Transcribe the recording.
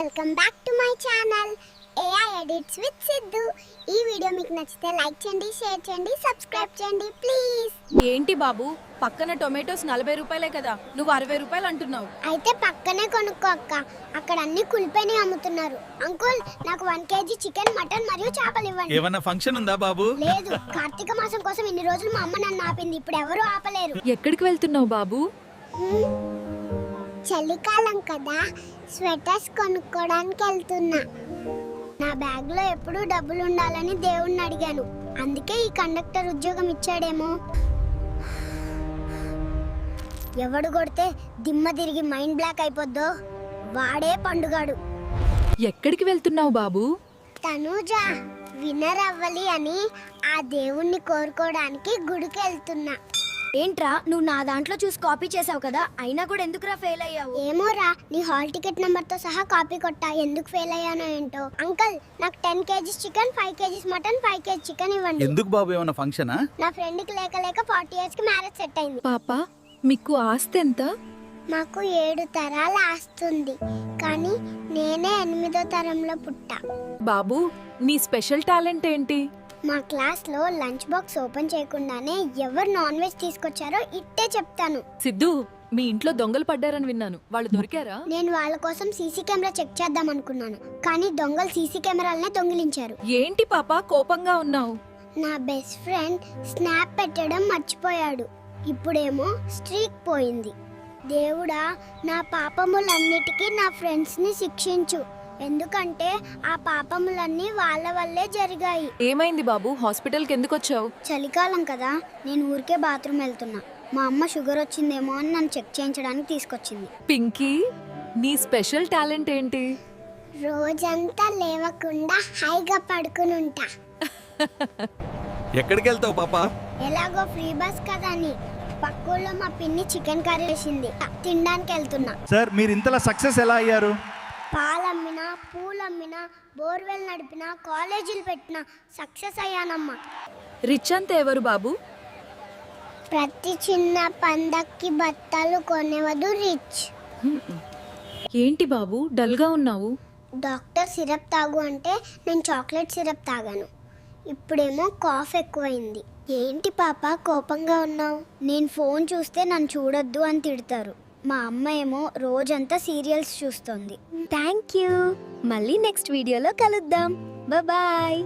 Welcome back to my channel AI edits with Siddhu. ఈ video మీకు నచ్చితే లైక్ చేయండి, షేర్ చేయండి, సబ్స్క్రైబ్ చేయండి ప్లీజ్. ఏంటి బాబు, పక్కన టొమాటోస్ 40 రూపాయలే కదా, నువ్వు 60 రూపాయలు అంటున్నావు. అయితే పక్కనే కొనుక్కో అక్క, అక్కడ అన్ని కులిపోయి అమ్ముతున్నారు. అంకుల్, నాకు 1 కేజీ చికెన్, మటన్ మరియు చేపలు ఇవ్వండి. ఏమన్నా ఫంక్షన్ ఉందా బాబు? లేదు, కార్తీక మాసం కోసం ఇన్ని రోజులు మా అమ్మ నన్ను ఆపింది, ఇప్పుడు ఎవరు ఆపలేరు. ఎక్కడికి వెళ్తున్నావు బాబు? చలికాలం కదా, స్వెటర్స్ కొనుక్కోడానికి వెళ్తున్నా. నా బ్యాగ్ లో ఎప్పుడూ డబ్బులు ఉండాలని దేవుణ్ణి అడిగాను, అందుకే ఈ కండక్టర్ ఉద్యోగం ఇచ్చాడేమో. ఎవడు కొడితే దిమ్మ తిరిగి మైండ్ బ్లాక్ అయిపోద్దో వాడే పండుగాడు. ఎక్కడికి వెళ్తున్నావు బాబు? తనూజ విన్నర్ అవ్వాలి అని ఆ దేవుణ్ణి కోరుకోవడానికి గుడికి వెళ్తున్నా. ఏంట్రా, నువ్వు నా దాంట్లో చూసి కాపీ చేసావు కదా, అయినా కూడా ఎందుకురా ఫెయిల్ అయ్యావు? ఏమోరా, నీ హాల్ టికెట్ నెంబర్ తో సహా కాపీ కొట్టా, ఎందుకు ఫెయిల్ అయ్యానో ఏంటో. అంకల్, నాకు 10 kgs chicken, 5 kgs mutton, 5 KG chicken ఇవ్వండి. ఎందుకు బాబు, ఏమన్నా ఫంక్షనా? నా ఫ్రెండ్ కి లేక లేక 40 ఇయర్స్ కి మ్యారేజ్ సెట్ అయింది. పాప, మీకు ఆస్తి ఎంత? మాకు 7 తరాల ఆస్తుంది, కానీ నేనే 8వ తరంలో పుట్టా. బాబు, నీ స్పెషల్ టాలెంట్ ఏంటి? మా క్లాస్ లో లంచ్ బాక్స్ ఓపెన్ చేయకుండానే ఎవరు నాన్ వెజ్ తీసుకొచ్చారో ఇట్టే చెప్తాను. సిద్ధు, మీ ఇంట్లో దొంగలు పడ్డారని విన్నాను, వాళ్ళు దొరికారా? నేను వాళ్ళ కోసం సీసీ కెమెరా చెక్ చేద్దాం అనుకున్నాను, కానీ దొంగలు సీసీ కెమెరాలనే దొంగిలించారు. ఏంటి పాప, కోపంగా ఉన్నావు? నా బెస్ట్ ఫ్రెండ్ స్నాప్ పెట్టడం మర్చిపోయాడు, ఇప్పుడేమో స్ట్రీక్ పోయింది. దేవుడా, నా పాపములన్నిటికీ నా ఫ్రెండ్స్ ని శిక్షించు, ఎందుకంటే ఆ పాపములన్నీ వాళ్ళ వల్లే జరిగాయి. ఏమైంది బాబు, హాస్పిటల్కి ఎందుకు వచ్చావు? చలికాలం కదా, నేను ఊరికే బాత్రూమ్ వెళ్తున్నా. మా అమ్మ షుగర్ వచ్చిందేమో అని నన్ను చెక్ చేయించడానికి తీసుకొచ్చింది. పింకీ, నీ స్పెషల్ టాలెంట్ ఏంటి? రోజంతా లేవకుండా హాయిగా పడుకుని ఉంటా. ఎక్కడికి వెళ్తావు పాప? ఎలాగో ఫ్రీ బస్ కదా అని పక్కూళ్ళో మా పిన్ని చికెన్ కర్రీ వేసింది, తినడానికి వెళ్తున్నా. సార్, మీరు ఇంతలా సక్సెస్ ఎలా అయ్యారు? పాలమ్మినా, పూలమ్మినా, బోర్వెల్ నడిపినా, కాలేజీలు పెట్టినా సక్సెస్ అయ్యానమ్మా. రిచ్ అంత ఎవరు బాబు? ప్రతి చిన్న పండక్కి బత్తాలు కొనేవదు రిచ్. ఏంటి బాబు, డల్గా ఉన్నావు? డాక్టర్ సిరప్ తాగు అంటే నేను చాక్లెట్ సిరప్ తాగాను, ఇప్పుడేమో కాఫ్ ఎక్కువైంది. ఏంటి పాప, కోపంగా ఉన్నావు? నేను ఫోన్ చూస్తే నన్ను చూడొద్దు అని తిడతారు. మా అమ్మ ఏమో రోజంతా సీరియల్స్ చూస్తుంది. Thank you. మళ్ళీ నెక్స్ట్ వీడియోలో కలుద్దాం. బాయ్.